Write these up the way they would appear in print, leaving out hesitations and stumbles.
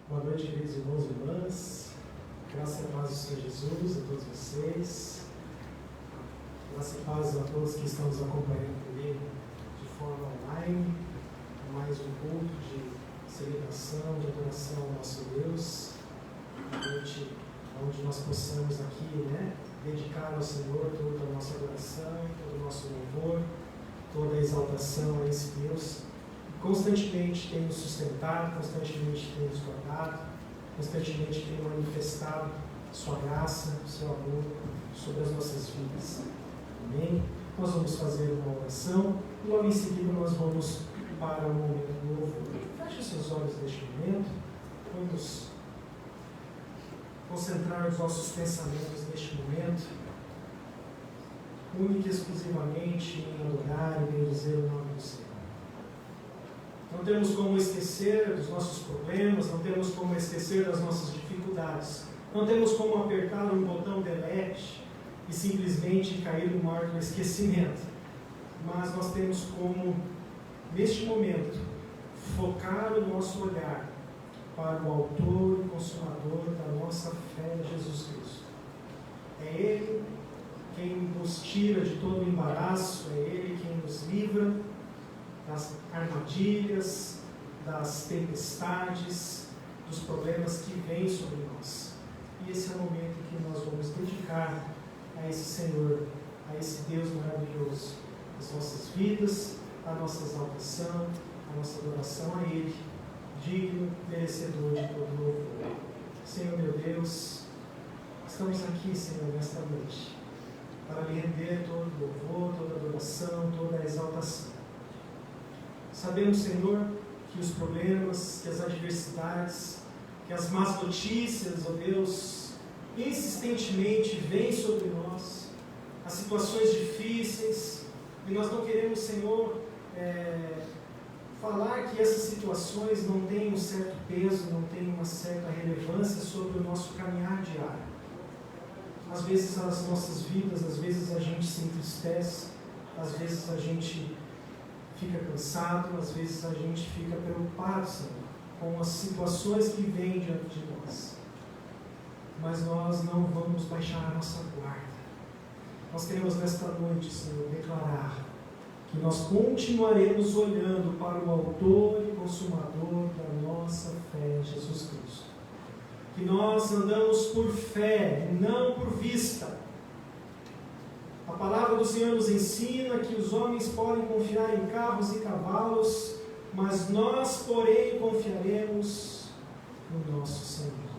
Boa noite, queridos irmãos e irmãs. Graça e paz do Senhor Jesus a todos vocês. Graça e paz a todos que estão nos acompanhando comigo de forma online. Mais um culto de celebração, de adoração ao nosso Deus. Uma noite onde nós possamos aqui, dedicar ao Senhor toda a nossa adoração, todo o nosso louvor, toda a exaltação a esse Deus que constantemente tem nos sustentado, constantemente tem nos guardado, constantemente tem manifestado sua graça, seu amor sobre as nossas vidas. Amém? Nós vamos fazer uma oração e logo em seguida nós vamos para o momento do louvor. Feche os seus olhos neste momento, vamos concentrar os nossos pensamentos neste momento, única e exclusivamente em adorar e bendizer o nome do Senhor. Não temos como esquecer dos nossos problemas, não temos como esquecer das nossas dificuldades, não temos como apertar um botão delete e simplesmente cair no mar do esquecimento, mas nós temos como, neste momento, focar o nosso olhar para o autor e consumador da nossa fé, Jesus Cristo. É Ele quem nos tira de todo o embaraço, é Ele quem nos livra das armadilhas, das tempestades, dos problemas que vêm sobre nós. E esse é o momento em que nós vamos dedicar a esse Senhor, a esse Deus maravilhoso, as nossas vidas, a nossa exaltação, a nossa adoração a Ele, digno, merecedor de todo louvor. Senhor meu Deus, estamos aqui, Senhor, nesta noite, para lhe render todo louvor, toda adoração, toda exaltação. Sabemos, Senhor, que os problemas, que as adversidades, que as más notícias, ó Deus, insistentemente vêm sobre nós, as situações difíceis, e nós não queremos, Senhor, falar que essas situações não têm um certo peso, não têm uma certa relevância sobre o nosso caminhar diário. Às vezes as nossas vidas, às vezes a gente se entristece, às vezes a gente fica cansado, às vezes a gente fica preocupado, Senhor, com as situações que vêm diante de nós. Mas nós não vamos baixar a nossa guarda. Nós queremos nesta noite, Senhor, declarar que nós continuaremos olhando para o autor e consumador da nossa fé, Jesus Cristo. Que nós andamos por fé e não por vista. A palavra do Senhor nos ensina que os homens podem confiar em carros e cavalos, mas nós, porém, confiaremos no nosso Senhor.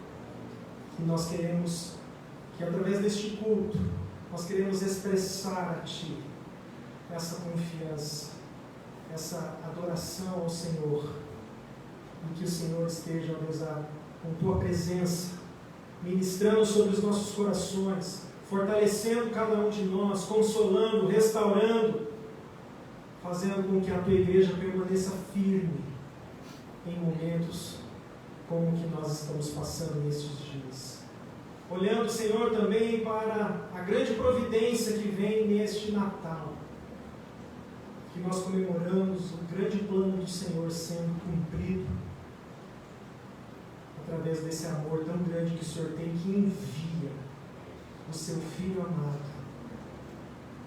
E nós queremos que, através deste culto, nós queremos expressar a Ti essa confiança, essa adoração ao Senhor, e que o Senhor esteja, Deus, com Tua presença, ministrando sobre os nossos corações, fortalecendo cada um de nós, consolando, restaurando, fazendo com que a Tua igreja permaneça firme em momentos como o que nós estamos passando nestes dias. Olhando, Senhor, também para a grande providência que vem neste Natal, que nós comemoramos o grande plano do Senhor sendo cumprido, através desse amor tão grande que o Senhor tem, que envia o seu Filho amado,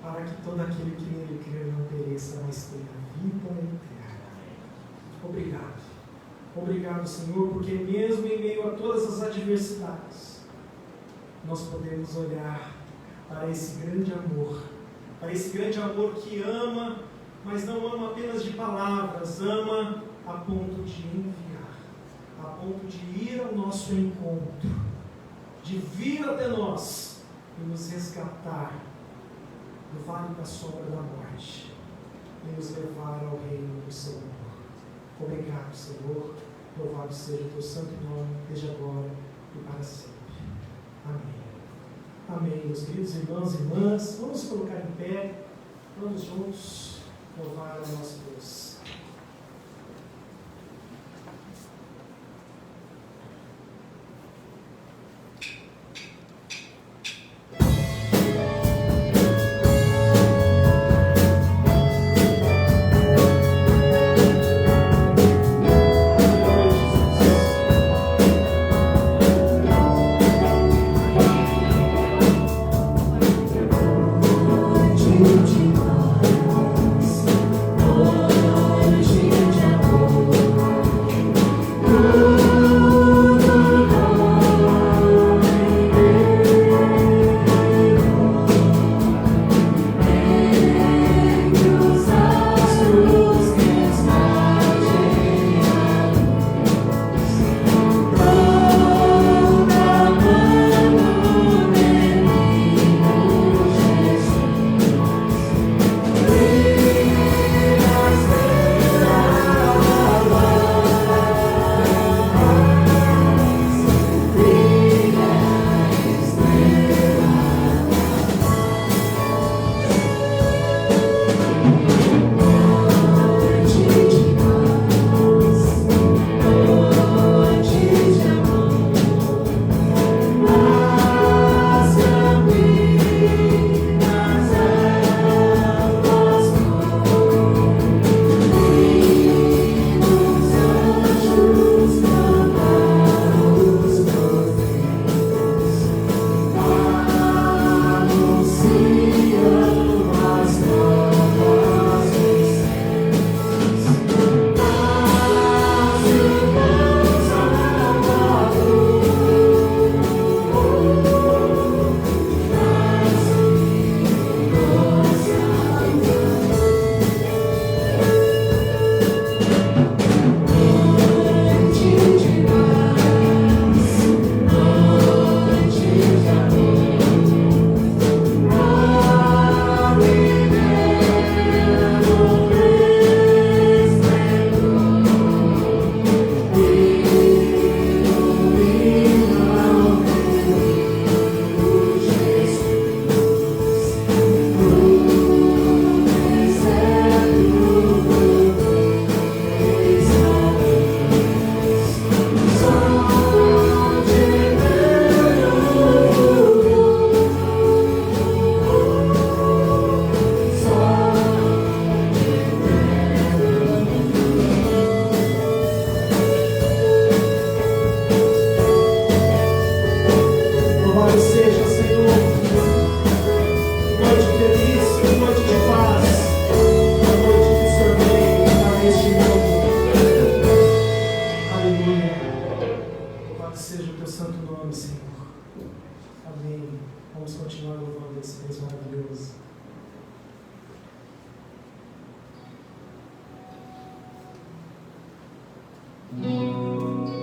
para que todo aquele que nele crer não pereça, mas tenha vida eterna. Obrigado. Obrigado, Senhor, porque mesmo em meio a todas as adversidades, nós podemos olhar para esse grande amor que ama, mas não ama apenas de palavras, ama a ponto de enviar, a ponto de ir ao nosso encontro, de vir até nós e nos resgatar do vale da sombra da morte e nos levar ao reino do Senhor. Obrigado, Senhor. Louvado seja o Teu santo nome, desde agora e para sempre. Amém. Amém, meus queridos irmãos e irmãs. Vamos colocar em pé, vamos juntos louvar o nosso Deus. seja o teu santo nome, Senhor. Amém. Vamos continuar louvando esse Deus maravilhoso. Vou proclamar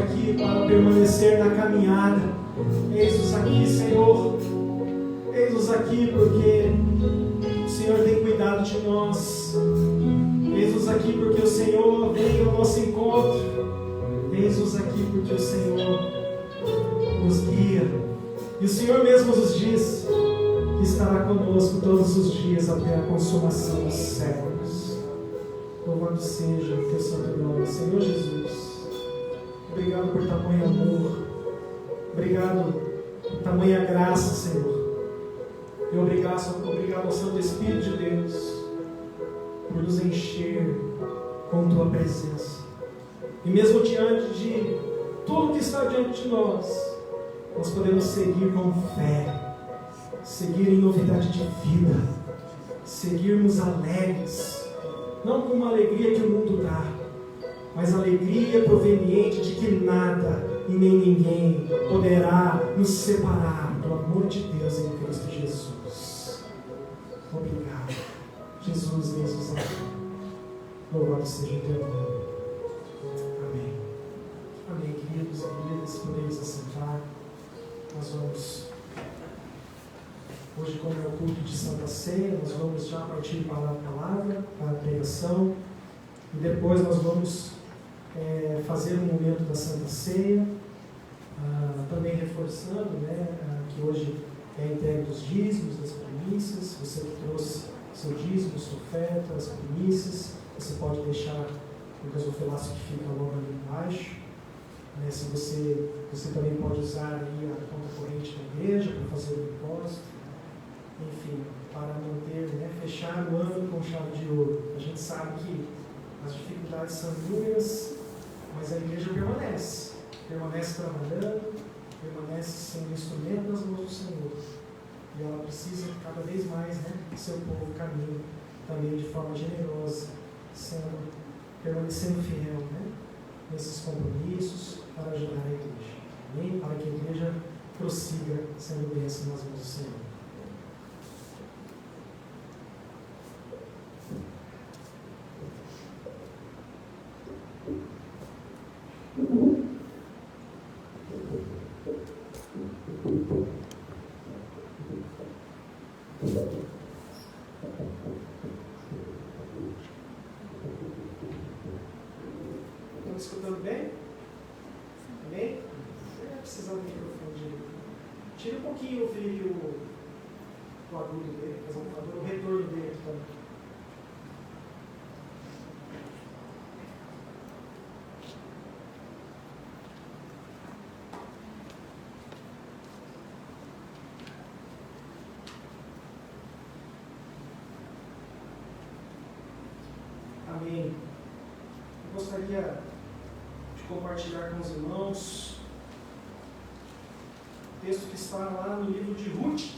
aqui para permanecer na caminhada. Eis-nos aqui, Senhor. Eis-nos aqui porque o Senhor tem cuidado de nós. Eis-nos aqui porque o Senhor vem ao nosso encontro. Eis-nos aqui porque o Senhor nos guia. E o Senhor mesmo nos diz que estará conosco todos os dias até a consumação dos séculos. Louvado seja o teu santo nome, Senhor Jesus. Obrigado por tamanho amor. Obrigado por tamanha graça, Senhor. E obrigado ao Santo Espírito de Deus por nos encher com tua presença. E mesmo diante de tudo que está diante de nós podemos seguir com fé, seguir em novidade de vida, seguirmos alegres, não com uma alegria que o mundo dá, mas alegria proveniente de que nada e nem ninguém poderá nos separar do amor de Deus em Cristo Jesus. Obrigado, Jesus, eis-nos aqui. Louvado seja o teu nome. Amém. Amém, queridos e queridas, podemos assentar. Nós vamos, hoje, como é o culto de Santa Ceia, nós vamos já partir para a palavra, para a pregação, e depois nós vamos fazer um momento da Santa Ceia, também reforçando, que hoje é a entrega dos dízimos, das primícias. Você que trouxe seu dízimo, sua oferta, as primícias, você pode deixar no gasofilácio que fica logo ali embaixo. Se você também pode usar aí a conta corrente da igreja para fazer o depósito, enfim, para manter, fechar o ano com chave de ouro. A gente sabe que as dificuldades são inúmeras, mas a igreja permanece trabalhando, permanece sendo instrumento nas mãos do Senhor. E ela precisa cada vez mais que seu povo caminhe também de forma generosa, permanecendo fiel nesses compromissos para ajudar a igreja. Amém? Para que a igreja prossiga sendo bênção nas mãos do Senhor. Estão me escutando bem? Amém? Não vai precisar do microfone direito. Tira um pouquinho, Felipe, o agudo dele, o retorno dele aqui também. Amém. Eu gostaria de compartilhar com os irmãos o texto que está lá no livro de Ruth.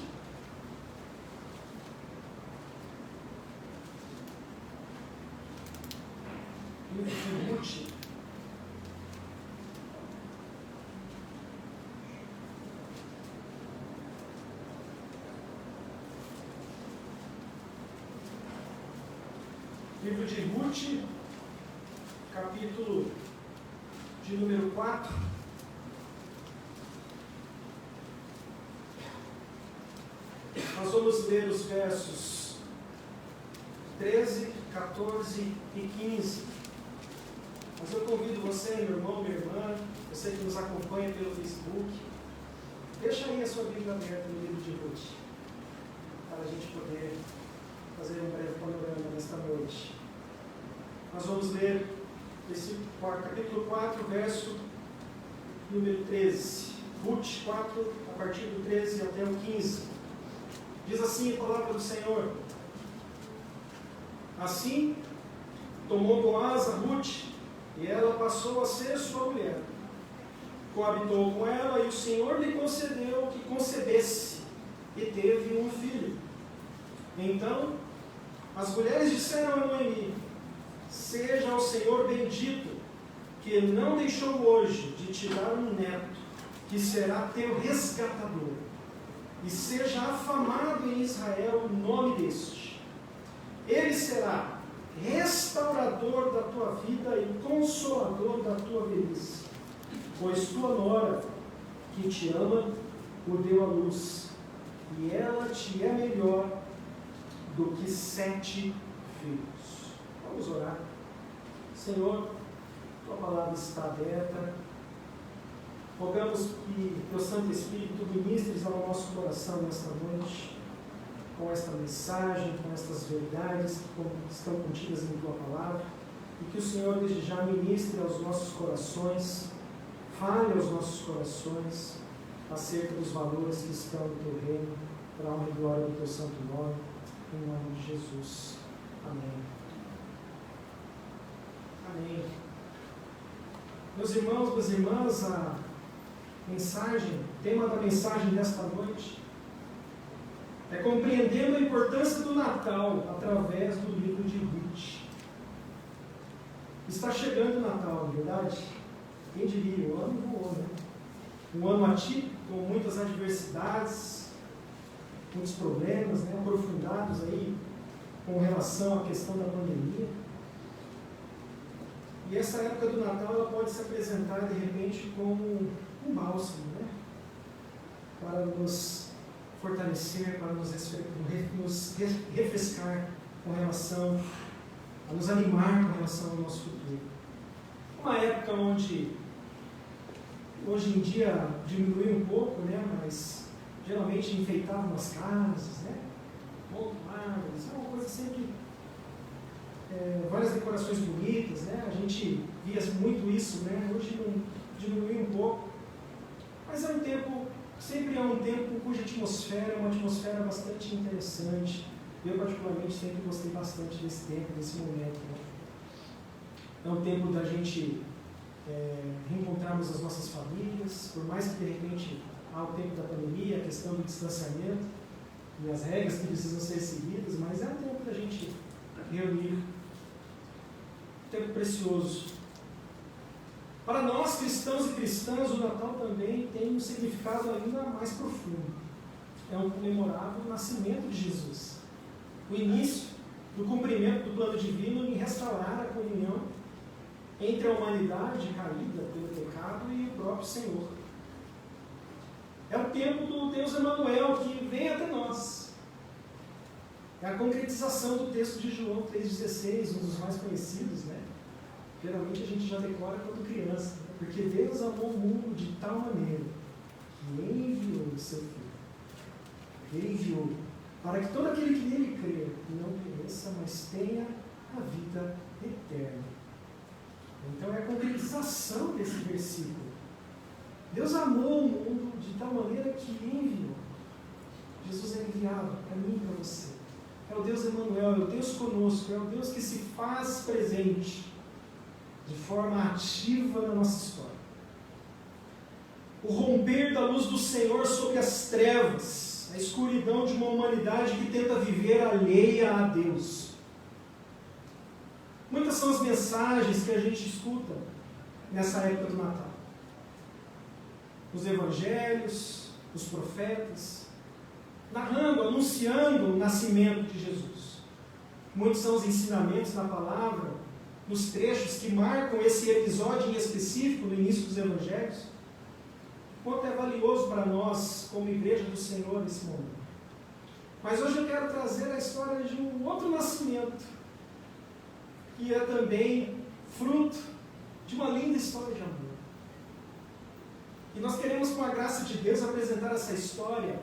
Livro de Ruth. Livro de Ruth, capítulo de número 4. Nós vamos ler os versos 13, 14 e 15. Mas eu convido você, meu irmão, minha irmã, você que nos acompanha pelo Facebook, deixa aí a sua Bíblia aberta no livro de Ruth, para a gente poder fazer um breve panorama nesta noite. Nós vamos ler esse capítulo 4, verso número 13. Ruth 4, a partir do 13 até o 15. Diz assim a palavra do Senhor: Assim, tomou Boaz a Ruth, e ela passou a ser sua mulher. Coabitou com ela, e o Senhor lhe concedeu que concebesse, e teve um filho. Então, as mulheres disseram a Noemi: Seja ao Senhor bendito, que não deixou hoje de te dar um neto, que será teu resgatador, e seja afamado em Israel o nome deste. Ele será restaurador da tua vida e consolador da tua velhice. Pois tua nora, que te ama, o deu à luz, e ela te é melhor do que 7 filhos. Vamos orar. Senhor, tua palavra está aberta. Rogamos que teu Santo Espírito ministres ao nosso coração nesta noite, com esta mensagem, com estas verdades que estão contidas em tua palavra, e que o Senhor desde já ministre aos nossos corações, fale aos nossos corações acerca dos valores que estão no teu reino, para a honra e glória do teu santo nome, em nome de Jesus. Amém. Amém. Meus irmãos, minhas irmãs, a mensagem, o tema da mensagem desta noite é compreendendo a importância do Natal através do livro de Ruth. Está chegando o Natal, não é verdade? Quem diria? O ano voou, né? Um ano atípico, com muitas adversidades, muitos problemas, né, aprofundados aí com relação à questão da pandemia. E essa época do Natal ela pode se apresentar de repente como um bálsamo, né? Para nos fortalecer, para nos refrescar com relação, a nos animar com relação ao nosso futuro. Uma época onde hoje em dia diminuiu um pouco, né? Mas geralmente enfeitavam as casas, né? Muito árvores, é uma coisa sempre várias decorações bonitas, né? A gente via muito isso, né? Hoje diminuiu um pouco, mas é um tempo, sempre é um tempo cuja atmosfera é uma atmosfera bastante interessante. Eu particularmente sempre gostei bastante desse tempo, desse momento, né? É um tempo da gente reencontrarmos as nossas famílias, por mais que de repente há o tempo da pandemia, a questão do distanciamento e as regras que precisam ser seguidas, mas é um tempo da gente reunir. Tempo precioso. Para nós, cristãos e cristãs, o Natal também tem um significado ainda mais profundo. É um comemorável nascimento de Jesus. O início do cumprimento do plano divino em restaurar a comunhão entre a humanidade caída pelo pecado e o próprio Senhor. É o tempo do Deus Emanuel que vem até nós. É a concretização do texto de João 3,16, um dos mais conhecidos, né? Geralmente a gente já decora quando criança, né? Porque Deus amou o mundo de tal maneira que enviou o seu Filho. Ele enviou para que todo aquele que nele crer não pereça, mas tenha a vida eterna. Então é a concretização desse versículo. Deus amou o mundo de tal maneira que enviou. Jesus é enviado para mim e para você. É o Deus Emanuel, é o Deus conosco, é o Deus que se faz presente de forma ativa na nossa história. O romper da luz do Senhor sobre as trevas, a escuridão de uma humanidade que tenta viver alheia a Deus. Muitas são as mensagens que a gente escuta nessa época do Natal. Os evangelhos, os profetas, narrando, anunciando o nascimento de Jesus. Muitos são os ensinamentos na palavra, nos trechos que marcam esse episódio em específico no início dos evangelhos. Quanto é valioso para nós, como igreja do Senhor, nesse momento. Mas hoje eu quero trazer a história de um outro nascimento, que é também fruto de uma linda história de amor. E nós queremos, com a graça de Deus, apresentar essa história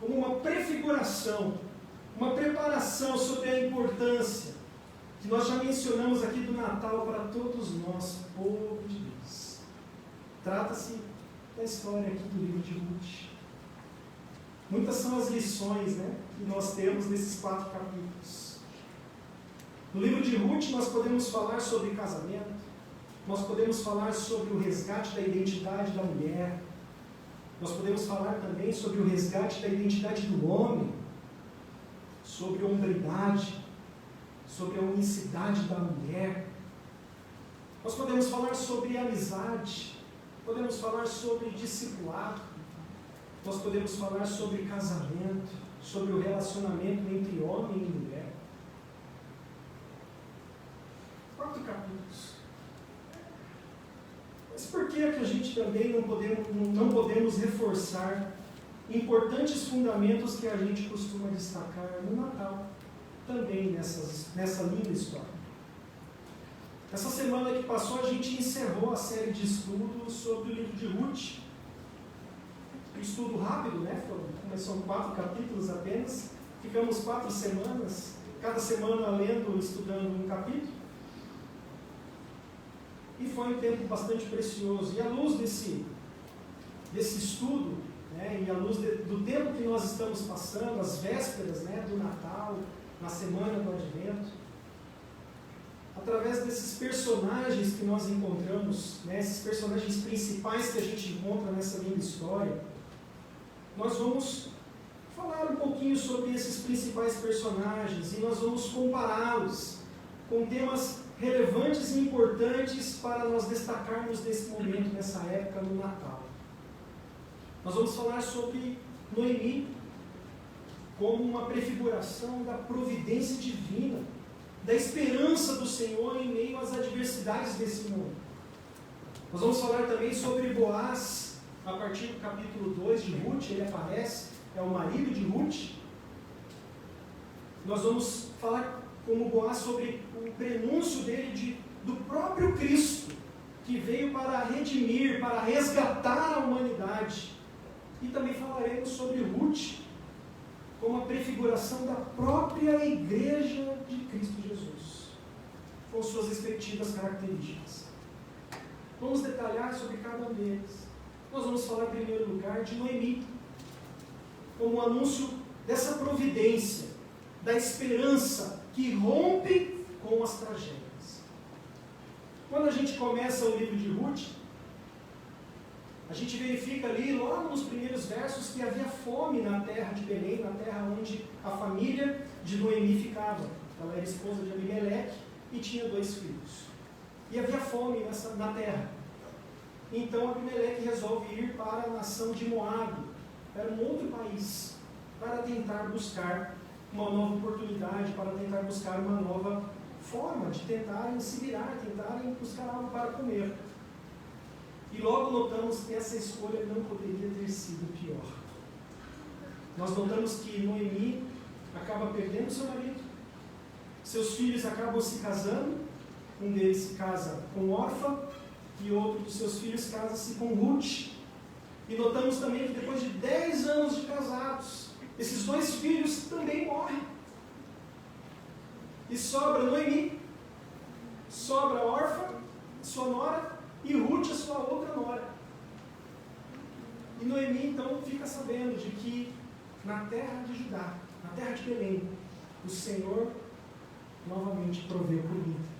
como uma prefiguração, uma preparação sobre a importância que nós já mencionamos aqui do Natal para todos nós, povo de Deus. Trata-se da história aqui do livro de Ruth. Muitas são as lições, né, que nós temos nesses 4 capítulos. No livro de Ruth nós podemos falar sobre casamento, nós podemos falar sobre o resgate da identidade da mulher, nós podemos falar também sobre o resgate da identidade do homem, sobre a hombridade, sobre a unicidade da mulher. Nós podemos falar sobre amizade, podemos falar sobre discipulado, nós podemos falar sobre casamento, sobre o relacionamento entre homem e mulher. 4 capítulos. Mas por que a gente também não podemos reforçar importantes fundamentos que a gente costuma destacar no Natal, também nessa linda história? Essa semana que passou, a gente encerrou a série de estudos sobre o livro de Ruth. Um estudo rápido, né? São 4 capítulos apenas. Ficamos 4 semanas, cada semana lendo e estudando um capítulo. E foi um tempo bastante precioso. E à luz desse estudo, né, e à luz do tempo que nós estamos passando, as vésperas, né, do Natal, na semana do Advento, através desses personagens que nós encontramos, né, esses personagens principais que a gente encontra nessa linda história, nós vamos falar um pouquinho sobre esses principais personagens e nós vamos compará-los com temas relevantes e importantes para nós destacarmos nesse momento, nessa época, no Natal. Nós vamos falar sobre Noemi como uma prefiguração da providência divina, da esperança do Senhor em meio às adversidades desse mundo. Nós vamos falar também sobre Boaz, a partir do capítulo 2 de Ruth, ele aparece, é o marido de Ruth. Nós vamos falar como Boaz sobre o prenúncio dele do próprio Cristo, que veio para redimir, para resgatar a humanidade. E também falaremos sobre Ruth, como a prefiguração da própria igreja de Cristo Jesus, com suas respectivas características. Vamos detalhar sobre cada um deles. Nós vamos falar em primeiro lugar de Noemi, como um anúncio dessa providência, da esperança que rompe com as tragédias. Quando a gente começa o livro de Ruth, a gente verifica ali, logo nos primeiros versos, que havia fome na terra de Belém, na terra onde a família de Noemi ficava. Ela era esposa de Abimeleque e tinha 2 filhos. E havia fome na terra. Então Abimeleque resolve ir para a nação de Moabe, para um outro país, para tentar buscar uma nova oportunidade, para tentar buscar uma nova forma de tentarem se virar, tentarem buscar algo para comer. E logo notamos que essa escolha não poderia ter sido pior. Nós notamos que Noemi acaba perdendo seu marido, seus filhos acabam se casando, um deles se casa com Orfa, e outro dos seus filhos casa-se com Ruth. E notamos também que depois de 10 anos de casados, esses 2 filhos também morrem. E sobra Noemi, sobra Orfa, sua nora, e Ruth, a sua outra nora. E Noemi então fica sabendo de que na terra de Judá, na terra de Belém, o Senhor novamente proveu comida.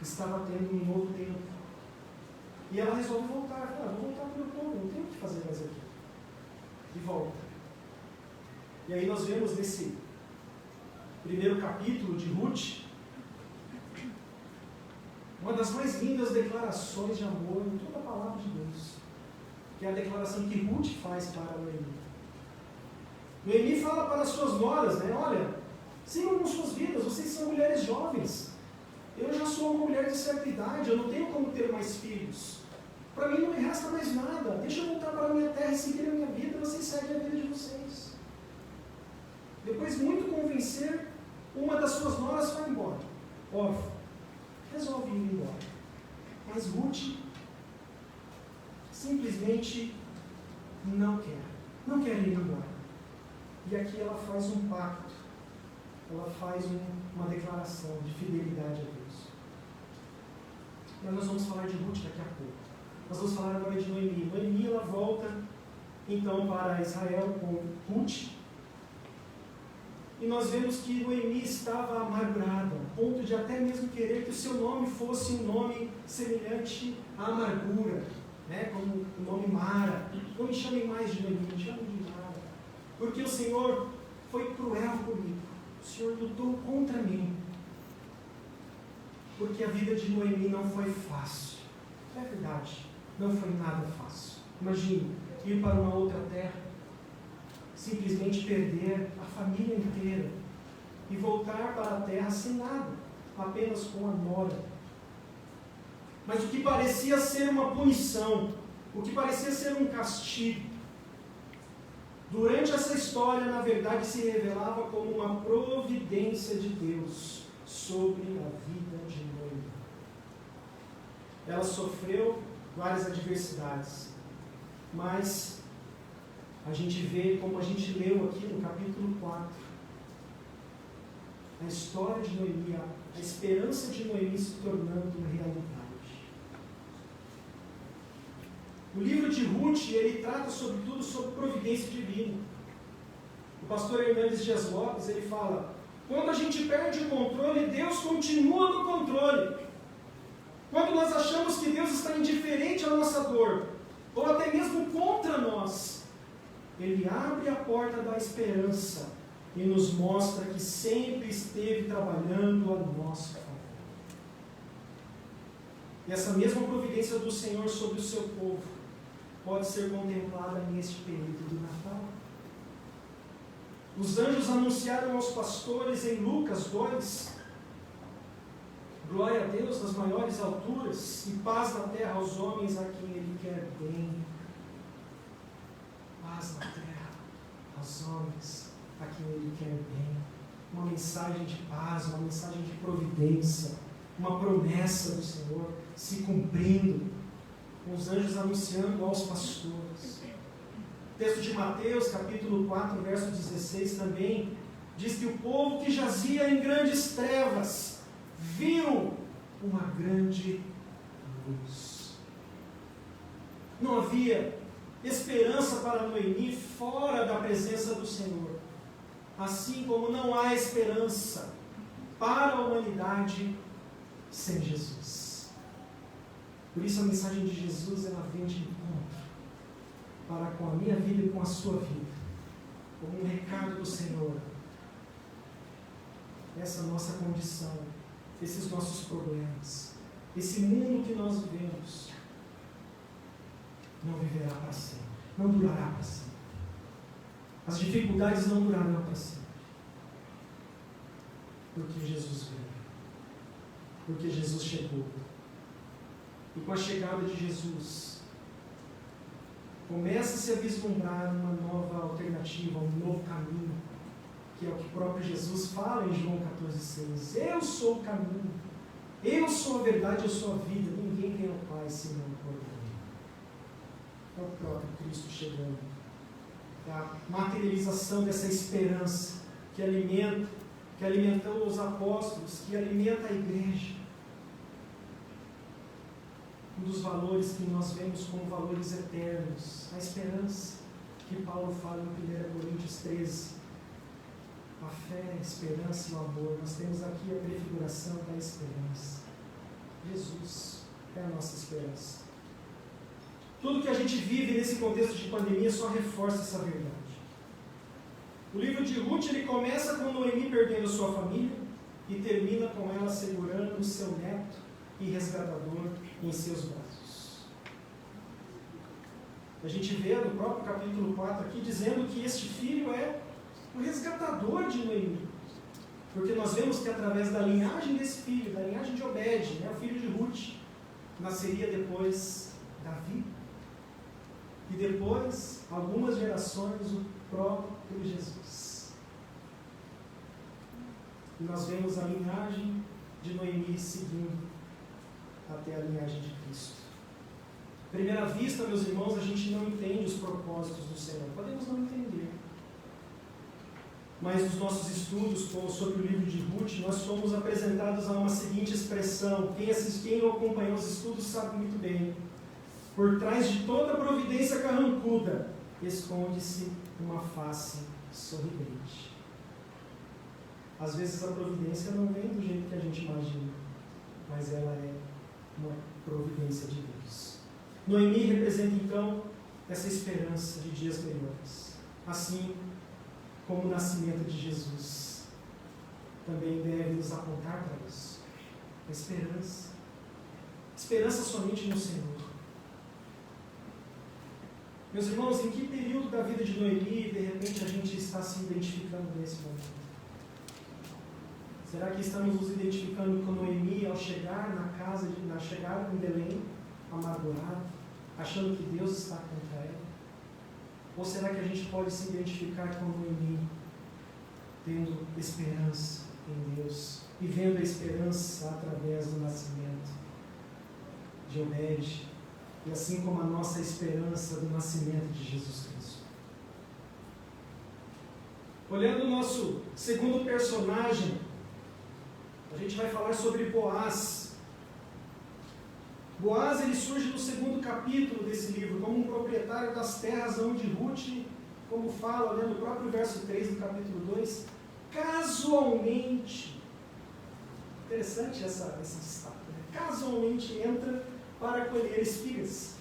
Estava tendo um novo tempo. E ela resolve voltar. Vou voltar para o meu povo, não tenho o que fazer mais aqui. E volta. E aí nós vemos nesse primeiro capítulo de Ruth, uma das mais lindas declarações de amor em toda a palavra de Deus, que é a declaração que Ruth faz para Noemi. Noemi fala para as suas noras, né? Olha, sigam com suas vidas, vocês são mulheres jovens. Eu já sou uma mulher de certa idade, eu não tenho como ter mais filhos. Para mim não me resta mais nada. Deixa eu voltar para a minha terra e seguir a minha vida, vocês seguem a vida de vocês. Depois, muito convencer, uma das suas noras vai embora. Órfã. Resolve ir embora. Mas Ruth simplesmente não quer ir embora. E aqui ela faz um pacto, ela faz uma declaração de fidelidade a Deus. Mas nós vamos falar de Ruth daqui a pouco. Nós vamos falar agora de Noemi. Noemi, ela volta então para Israel com Ruth. E nós vemos que Noemi estava amargurada, a ponto de até mesmo querer que o seu nome fosse um nome semelhante à amargura, né? Como o nome Mara. Não me chamem mais de Noemi, me chamem de Mara. Porque o Senhor foi cruel comigo. O Senhor lutou contra mim. Porque a vida de Noemi não foi fácil. É verdade, não foi nada fácil. Imagine, ir para uma outra terra, simplesmente perder a família inteira e voltar para a terra sem nada, apenas com a nora. Mas o que parecia ser uma punição, o que parecia ser um castigo, durante essa história, na verdade, se revelava como uma providência de Deus sobre a vida de Noemi. Ela sofreu várias adversidades, mas a gente vê, como a gente leu aqui no capítulo 4, a história de Noemi, a esperança de Noemi se tornando realidade. O livro de Ruth, ele trata sobretudo sobre providência divina. O pastor Hernandes Dias Lopes, ele fala, quando a gente perde o controle, Deus continua no controle. Quando nós achamos que Deus está indiferente à nossa dor, ou até mesmo contra nós, Ele abre a porta da esperança e nos mostra que sempre esteve trabalhando a nosso favor. E essa mesma providência do Senhor sobre o seu povo pode ser contemplada neste período do Natal. Os anjos anunciaram aos pastores em Lucas 2, glória a Deus nas maiores alturas e paz na terra aos homens a quem Ele quer bem. Paz na terra aos homens a quem Ele quer bem. Uma mensagem de paz, uma mensagem de providência, uma promessa do Senhor se cumprindo, com os anjos anunciando aos pastores. O texto de Mateus, capítulo 4, verso 16, também diz que o povo que jazia em grandes trevas viu uma grande luz. Não havia esperança para Noemi fora da presença do Senhor, assim como não há esperança para a humanidade sem Jesus. Por isso a mensagem de Jesus, ela vem de encontro para com a minha vida e com a sua vida, como um recado do Senhor. Essa nossa condição, esses nossos problemas, esse mundo que nós vivemos, não viverá para sempre, não durará para sempre. As dificuldades não durarão para sempre. Porque Jesus veio, porque Jesus chegou. E com a chegada de Jesus, começa-se a vislumbrar uma nova alternativa, um novo caminho, que é o que o próprio Jesus fala em João 14,6. Eu sou o caminho, eu sou a verdade, eu sou a vida, ninguém vem ao Pai senão por mim. É o próprio Cristo chegando. É a materialização dessa esperança que alimentou os apóstolos, que alimenta a igreja. Um dos valores que nós vemos como valores eternos, a esperança, que Paulo fala em 1 Coríntios 13. A fé, a esperança e o amor. Nós temos aqui a prefiguração da esperança. Jesus é a nossa esperança. Tudo que a gente vive nesse contexto de pandemia só reforça essa verdade. O livro de Ruth, ele começa com Noemi perdendo sua família e termina com ela segurando o seu neto e resgatador em seus braços. A gente vê no próprio capítulo 4 aqui dizendo que este filho é o resgatador de Noemi, porque nós vemos que através da linhagem desse filho, da linhagem de Obed, o filho de Ruth, nasceria depois Davi, e depois, algumas gerações, o próprio Jesus. E nós vemos a linhagem de Noemi seguindo até a linhagem de Cristo. À primeira vista, meus irmãos, a gente não entende os propósitos do Senhor. Podemos não entender. Mas nos nossos estudos sobre o livro de Ruth, nós fomos apresentados a uma seguinte expressão. Quem acompanhou os estudos sabe muito bem. Por trás de toda providência carrancuda, esconde-se uma face sorridente. Às vezes a providência não vem do jeito que a gente imagina, mas ela é uma providência de Deus. Noemi representa então essa esperança de dias melhores. Assim como o nascimento de Jesus também deve nos apontar para isso. A esperança. Esperança somente no Senhor. Meus irmãos, em que período da vida de Noemi, de repente, a gente está se identificando nesse momento? Será que estamos nos identificando com Noemi ao chegar na chegada em Belém, amargurado, achando que Deus está contra ela? Ou será que a gente pode se identificar com Noemi, tendo esperança em Deus, e vendo a esperança através do nascimento de Obed, e assim como a nossa esperança do nascimento de Jesus Cristo? Olhando o nosso segundo personagem, a gente vai falar sobre Boaz. Boaz, ele surge no segundo capítulo desse livro, como um proprietário das terras onde Ruth, como fala, no próprio verso 3 do capítulo 2, casualmente, interessante esse destaque, né? Casualmente entra para colher espigas.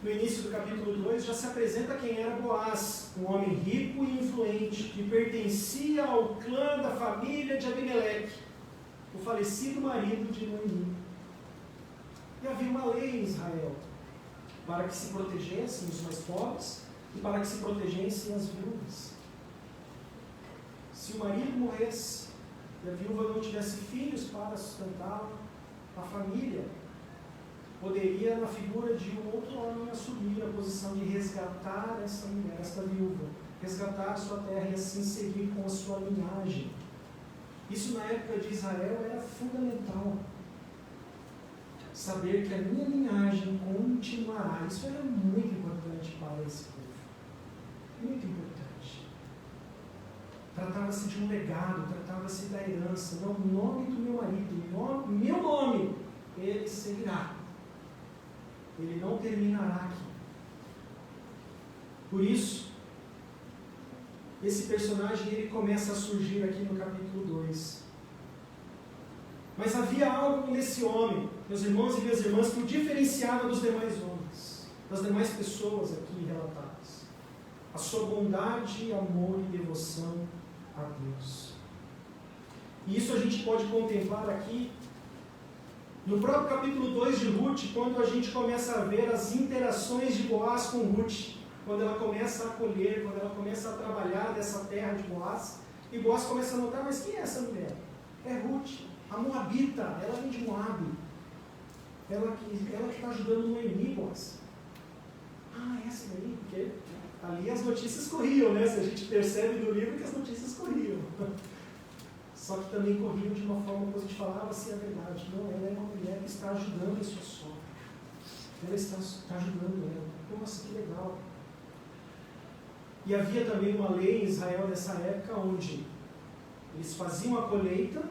No início do capítulo 2 já se apresenta quem era Boaz, um homem rico e influente, que pertencia ao clã da família de Abimeleque, o falecido marido de Noemi. E havia uma lei em Israel, para que se protegessem os mais pobres e para que se protegessem as viúvas. Se o marido morresse e a viúva não tivesse filhos para sustentá-la, a família poderia, na figura de um outro homem, assumir a posição de resgatar essa mulher, essa viúva, resgatar a sua terra e assim seguir com a sua linhagem. Isso na época de Israel era fundamental. Saber que a minha linhagem continuará. Isso era muito importante para esse povo. Muito importante. Tratava-se de um legado, tratava-se da herança. Não, o nome do meu marido, meu nome, ele seguirá. Ele não terminará aqui. Por isso, esse personagem ele começa a surgir aqui no capítulo 2. Mas havia algo nesse homem, meus irmãos e minhas irmãs, que o diferenciava dos demais homens, das demais pessoas aqui relatadas. A sua bondade, amor e devoção a Deus. E isso a gente pode contemplar aqui no próprio capítulo 2 de Ruth, quando a gente começa a ver as interações de Boaz com Ruth, quando ela começa a colher, quando ela começa a trabalhar dessa terra de Boaz, e Boaz começa a notar, mas quem é essa mulher? É Ruth, a Moabita, ela vem de Moab, ela que está ajudando Noemi, Boaz. Ah, é essa daí, porque ali as notícias corriam, né? Se a gente percebe no livro que as notícias corriam. Só que também corriam de uma forma que a gente falava assim a verdade. Não, ela é uma mulher que está ajudando a sua sogra. Ela está ajudando ela. Nossa, que legal. E havia também uma lei em Israel nessa época onde eles faziam a colheita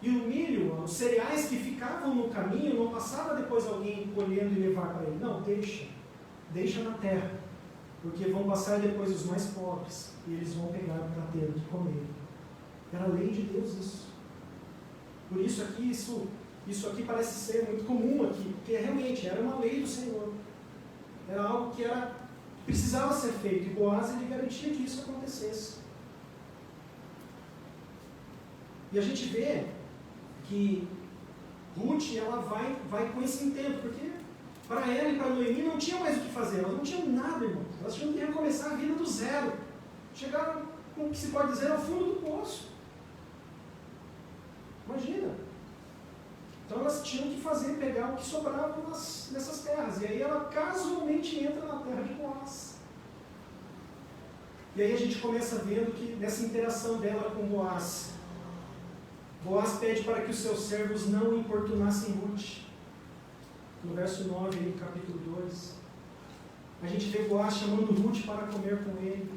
e o milho, os cereais que ficavam no caminho, não passava depois alguém colhendo e levar para ele. Não, deixa na terra, porque vão passar depois os mais pobres e eles vão pegar para ter o que comer. Era a lei de Deus isso. Por isso aqui, isso aqui parece ser muito comum aqui, porque realmente era uma lei do Senhor. Era algo que precisava ser feito, e Boaz ele garantia que isso acontecesse. E a gente vê que Ruth ela vai com esse intento, porque para ela e para Noemi não tinha mais o que fazer, elas não tinham nada, irmão. Elas tinham que recomeçar a vida do zero. Chegaram com o que se pode dizer ao fundo do poço. Imagina. Então elas tinham que pegar o que sobrava nessas terras. E aí ela casualmente entra na terra de Boaz. E aí a gente começa vendo que nessa interação dela com Boaz, Boaz pede para que os seus servos não importunassem Ruth. No verso 9, aí, capítulo 2. A gente vê Boaz chamando Ruth para comer com ele.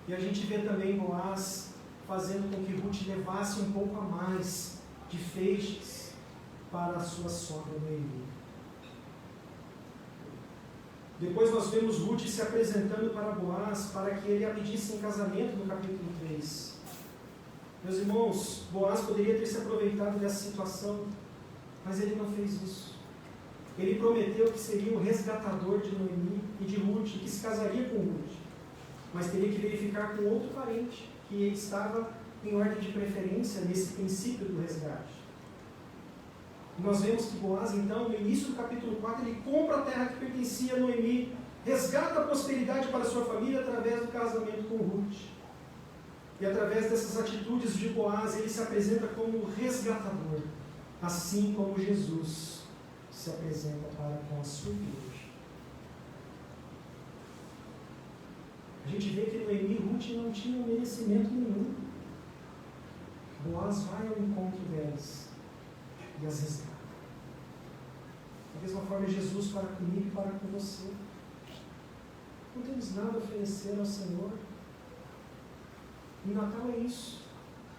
E a gente vê também Boaz fazendo com que Ruth levasse um pouco a mais de feixes para a sua sogra Noemi. Depois nós vemos Ruth se apresentando para Boaz para que ele a pedisse em casamento no capítulo 3. Meus irmãos, Boaz poderia ter se aproveitado dessa situação, mas ele não fez isso. Ele prometeu que seria o resgatador de Noemi e de Ruth, que se casaria com Ruth, mas teria que verificar com outro parente, que estava em ordem de preferência nesse princípio do resgate. Nós vemos que Boaz, então, no início do capítulo 4, ele compra a terra que pertencia a Noemi, resgata a prosperidade para a sua família através do casamento com Ruth. E através dessas atitudes de Boaz, ele se apresenta como resgatador, assim como Jesus se apresenta para com a sua igreja. A gente vê que Noemi e Ruth não tinham merecimento nenhum. Boaz vai ao encontro delas e as resgata. Da mesma forma, Jesus para comigo e para com você. Não temos nada a oferecer ao Senhor. E Natal é isso.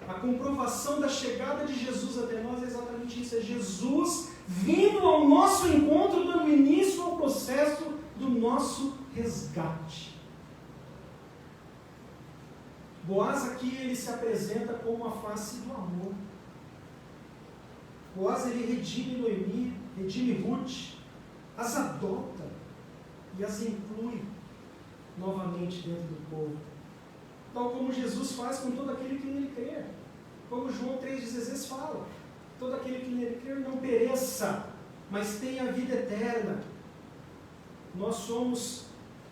A comprovação da chegada de Jesus até nós é exatamente isso. É Jesus vindo ao nosso encontro, dando início ao processo do nosso resgate. Boaz aqui, ele se apresenta como a face do amor. Boaz, ele redime Noemi, redime Ruth, as adota e as inclui novamente dentro do povo. Tal como Jesus faz com todo aquele que nele crer. Como João 3,16 fala, todo aquele que nele crer não pereça, mas tenha a vida eterna. Nós somos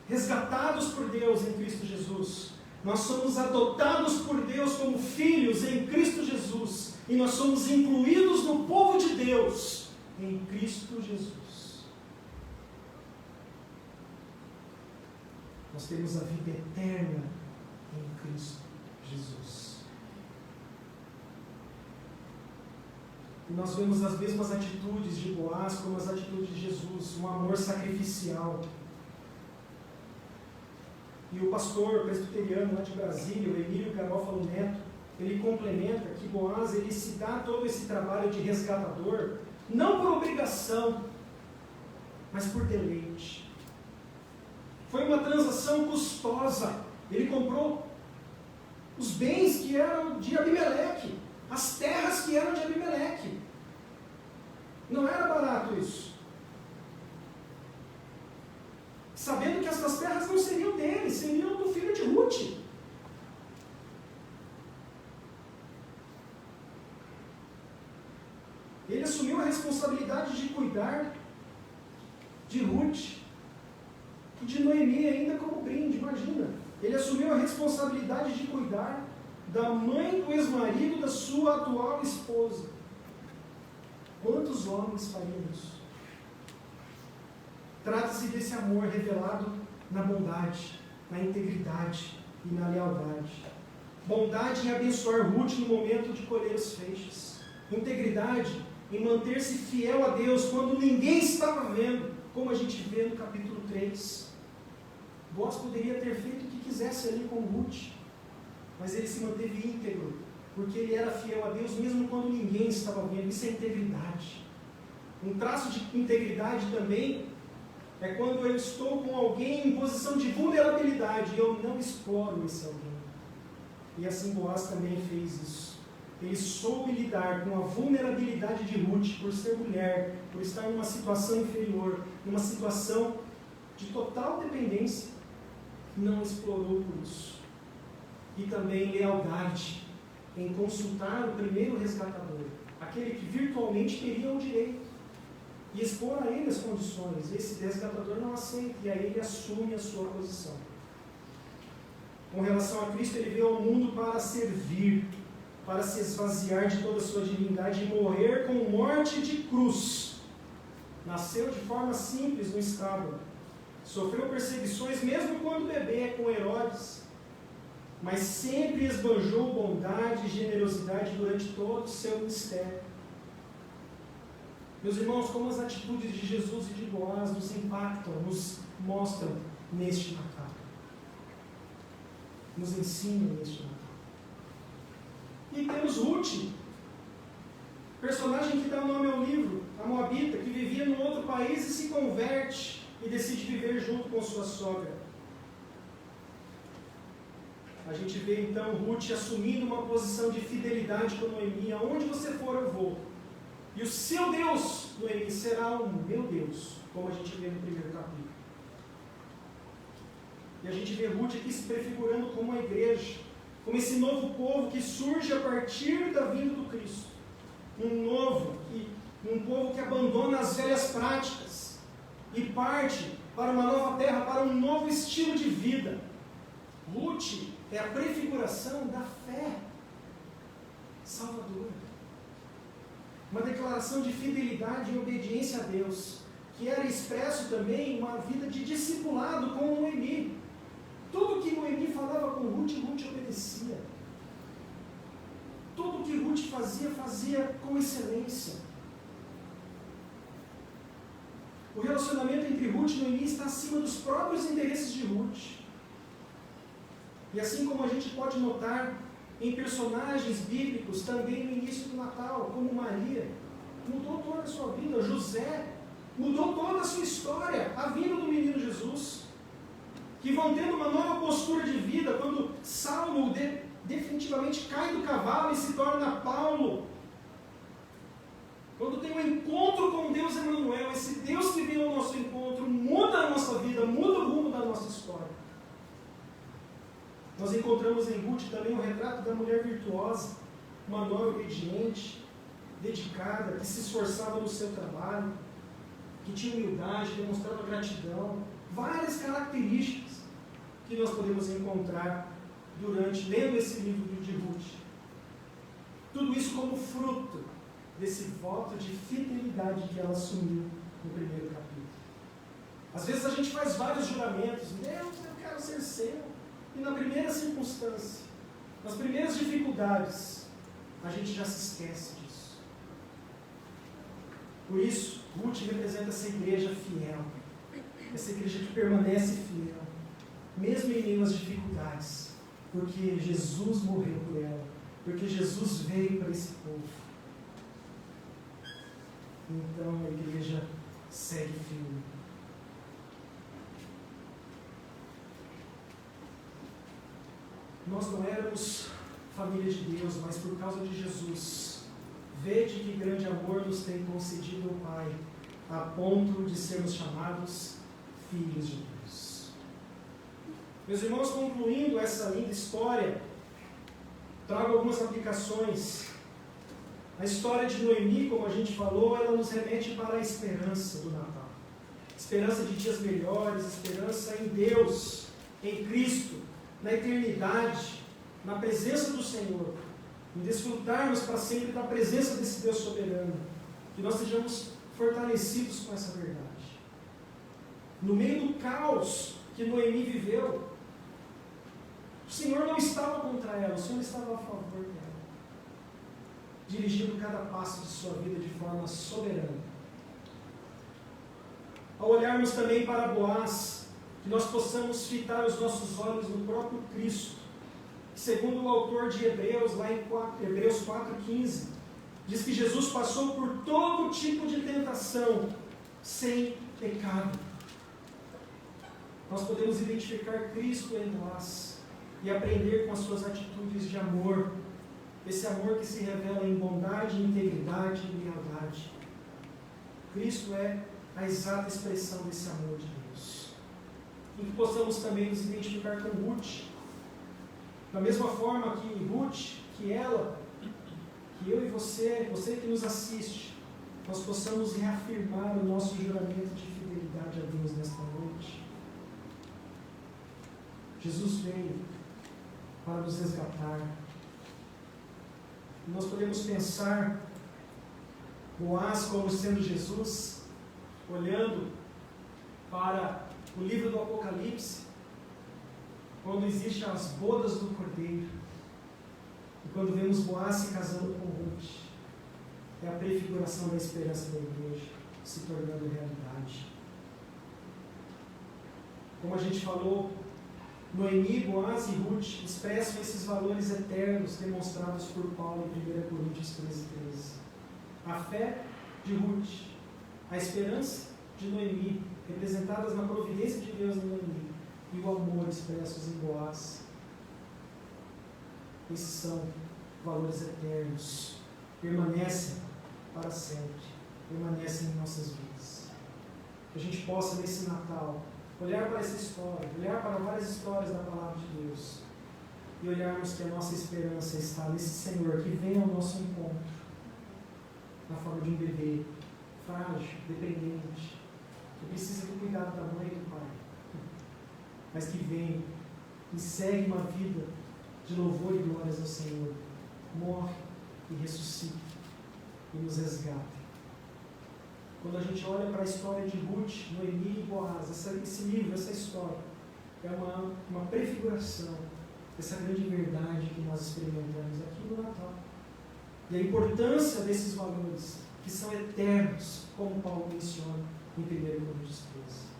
resgatados por Deus em Cristo Jesus. Nós somos adotados por Deus como filhos em Cristo Jesus. E nós somos incluídos no povo de Deus em Cristo Jesus. Nós temos a vida eterna em Cristo Jesus. E nós vemos as mesmas atitudes de Boaz como as atitudes de Jesus, um amor sacrificial. E o pastor presbiteriano lá de Brasília, o Emílio Garófalo Neto, ele complementa que Boaz, ele se dá todo esse trabalho de resgatador, não por obrigação, mas por deleite. Foi uma transação custosa. Ele comprou os bens que eram de Abimeleque, as terras que eram de Abimeleque. Não era barato isso. Sabendo que essas terras não seriam dele, seriam do filho de Ruth. Ele assumiu a responsabilidade de cuidar de Ruth e de Noemi ainda como brinde, imagina. Ele assumiu a responsabilidade de cuidar da mãe do ex-marido da sua atual esposa. Quantos homens fariam isso? Trata-se desse amor revelado na bondade, na integridade e na lealdade. Bondade em abençoar Ruth no momento de colher os feixes. Integridade em manter-se fiel a Deus quando ninguém estava vendo, como a gente vê no capítulo 3. Boaz poderia ter feito o que quisesse ali com Ruth, mas ele se manteve íntegro, porque ele era fiel a Deus mesmo quando ninguém estava vendo. Isso é integridade. Um traço de integridade também é quando eu estou com alguém em posição de vulnerabilidade e eu não exploro esse alguém. E assim Boaz também fez isso. Ele soube lidar com a vulnerabilidade de Ruth por ser mulher, por estar numa situação inferior, numa situação de total dependência. Não explorou por isso. E também lealdade em consultar o primeiro resgatador, aquele que virtualmente teria o direito, e expor a ele as condições. Esse resgatador não aceita, e aí ele assume a sua posição. Com relação a Cristo, ele veio ao mundo para servir, para se esvaziar de toda a sua divindade e morrer com morte de cruz. Nasceu de forma simples no estábulo. Sofreu perseguições mesmo quando bebê com Herodes, mas sempre esbanjou bondade e generosidade durante todo o seu ministério. Meus irmãos, como as atitudes de Jesus e de Boaz nos impactam, nos mostram neste Natal. Nos ensinam neste Natal. E temos Ruth, personagem que dá o nome ao livro, a Moabita, que vivia num outro país e se converte e decide viver junto com sua sogra. A gente vê então Ruth assumindo uma posição de fidelidade com Noemi. Aonde você for eu vou. E o seu Deus, Noemi, será o meu Deus, como a gente vê no primeiro capítulo. E a gente vê Ruth aqui se prefigurando como a igreja, como esse novo povo que surge a partir da vinda do Cristo. Um povo que abandona as velhas práticas e parte para uma nova terra, para um novo estilo de vida. Ruth é a prefiguração da fé salvadora. Uma declaração de fidelidade e obediência a Deus, que era expresso também em uma vida de discipulado com Noemi. Tudo que Noemi falava com Ruth, Ruth obedecia. Tudo que Ruth fazia com excelência. O relacionamento entre Ruth e Noemi está acima dos próprios interesses de Ruth. E assim como a gente pode notar em personagens bíblicos, também no início do Natal, como Maria, mudou toda a sua vida. José mudou toda a sua história, a vinda do menino Jesus, que vão tendo uma nova postura de vida, quando Saulo definitivamente cai do cavalo e se torna Paulo, quando tem um encontro com Deus Emanuel, esse Deus que vem ao nosso encontro, muda a nossa vida, muda o rumo da nossa história. Nós encontramos em Ruth também o retrato da mulher virtuosa, uma nova obediente, dedicada, que se esforçava no seu trabalho, que tinha humildade, demonstrava gratidão, várias características que nós podemos encontrar lendo esse livro de Ruth. Tudo isso como fruto desse voto de fidelidade que ela assumiu no primeiro capítulo. Às vezes a gente faz vários juramentos, Deus, eu quero ser seu. E na primeira circunstância, nas primeiras dificuldades, a gente já se esquece disso. Por isso, Ruth representa essa igreja fiel, essa igreja que permanece fiel, mesmo em meio às dificuldades, porque Jesus morreu por ela, porque Jesus veio para esse povo. Então a igreja segue firme. Nós não éramos família de Deus, mas por causa de Jesus, vede que grande amor nos tem concedido o Pai, a ponto de sermos chamados filhos de Deus. Meus irmãos, concluindo essa linda história, trago algumas aplicações. A história de Noemi, como a gente falou, ela nos remete para a esperança do Natal. Esperança de dias melhores, esperança em Deus, em Cristo, na eternidade, na presença do Senhor, em desfrutarmos para sempre da presença desse Deus soberano, que nós sejamos fortalecidos com essa verdade. No meio do caos que Noemi viveu, o Senhor não estava contra ela, o Senhor estava a favor dela, dirigindo cada passo de sua vida de forma soberana. Ao olharmos também para Boaz, que nós possamos fitar os nossos olhos no próprio Cristo, que, segundo o autor de Hebreus, lá em Hebreus 4,15, diz que Jesus passou por todo tipo de tentação, sem pecado. Nós podemos identificar Cristo em nós e aprender com as suas atitudes de amor, esse amor que se revela em bondade, integridade e lealdade. Cristo é a exata expressão desse amor de Deus. E que possamos também nos identificar com Ruth, da mesma forma que Ruth, que ela, que eu e você que nos assiste, nós possamos reafirmar o nosso juramento de fidelidade a Deus nesta noite. Jesus veio para nos resgatar. E nós podemos pensar Boaz como sendo Jesus, olhando para o livro do Apocalipse, quando existem as bodas do Cordeiro, e quando vemos Boaz se casando com Ruth, é a prefiguração da esperança da igreja se tornando realidade. Como a gente falou, Noemi, Boaz e Ruth expressam esses valores eternos demonstrados por Paulo em 1 Coríntios 13:13. A fé de Ruth, a esperança de Noemi, representadas na providência de Deus em Noemi, e o amor expressos em Boaz. Esses são valores eternos, permanecem para sempre, permanecem em nossas vidas. Que a gente possa, nesse Natal, olhar para essa história, olhar para várias histórias da Palavra de Deus, e olharmos que a nossa esperança está nesse Senhor que vem ao nosso encontro, na forma de um bebê, frágil, dependente, que precisa do cuidado da mãe e do pai, mas que vem e segue uma vida de louvor e glórias ao Senhor, morre e ressuscita e nos resgata. Quando a gente olha para a história de Ruth, Noemi e Boaz, esse livro, essa história, é uma prefiguração dessa grande verdade que nós experimentamos aqui no Natal. E a importância desses valores, que são eternos, como Paulo menciona em 1 Coríntios 13.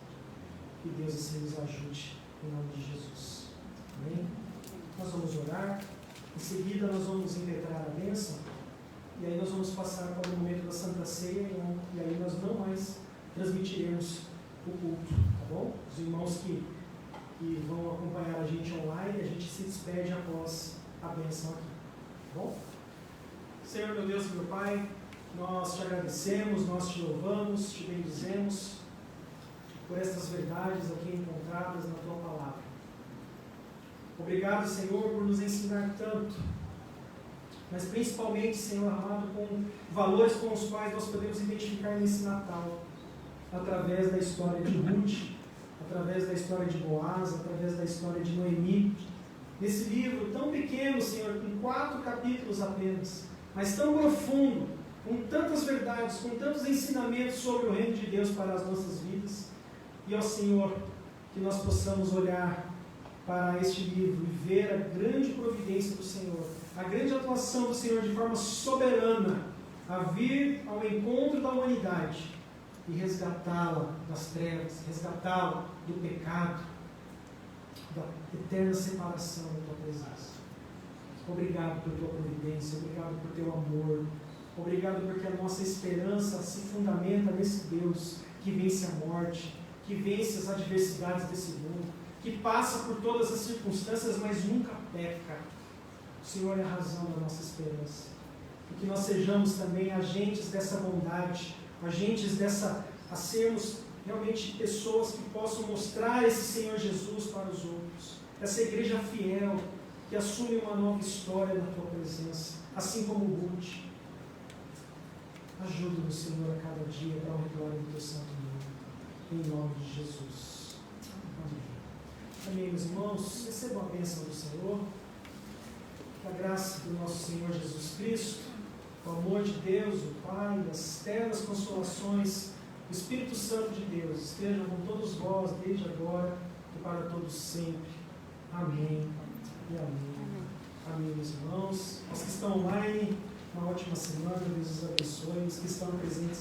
Que Deus assim nos ajude, em nome de Jesus. Amém? Nós vamos orar, em seguida nós vamos impetrar a bênção, e aí nós vamos passar para o momento da Santa Ceia, e aí nós não mais transmitiremos o culto, tá bom? Os irmãos que vão acompanhar a gente online, a gente se despede após a bênção aqui, tá bom? Senhor, meu Deus e meu Pai, nós te agradecemos, nós te louvamos, te bendizemos por estas verdades aqui encontradas na Tua Palavra. Obrigado, Senhor, por nos ensinar tanto, mas principalmente, Senhor amado, com valores com os quais nós podemos identificar nesse Natal, através da história de Ruth, através da história de Boaz, através da história de Noemi, nesse livro tão pequeno, Senhor, com 4 capítulos apenas, mas tão profundo, com tantas verdades, com tantos ensinamentos sobre o reino de Deus para as nossas vidas. E, ó Senhor, que nós possamos olhar para este livro e ver a grande providência do Senhor, a grande atuação do Senhor de forma soberana, a vir ao encontro da humanidade e resgatá-la das trevas, resgatá-la do pecado, da eterna separação da Tua presença. Obrigado por Tua providência, obrigado por Teu amor, obrigado porque a nossa esperança se fundamenta nesse Deus que vence a morte, que vence as adversidades desse mundo, que passa por todas as circunstâncias, mas nunca peca. O Senhor é a razão da nossa esperança. E que nós sejamos também agentes dessa bondade, agentes a sermos realmente pessoas que possam mostrar esse Senhor Jesus para os outros. Essa igreja fiel, que assume uma nova história na Tua presença, assim como Ruth. Ajuda-nos, Senhor, a cada dia para a glória do Teu santo nome. Em nome de Jesus. Amém. Amém, meus irmãos. Recebam a bênção do Senhor. Que a graça do nosso Senhor Jesus Cristo, o amor de Deus, o Pai, as eternas consolações, o Espírito Santo de Deus, estejam com todos vós, desde agora e para todos sempre. Amém e amém. Amém, meus irmãos. Os que estão online, uma ótima semana. Deus os abençoe. Os que estão presentes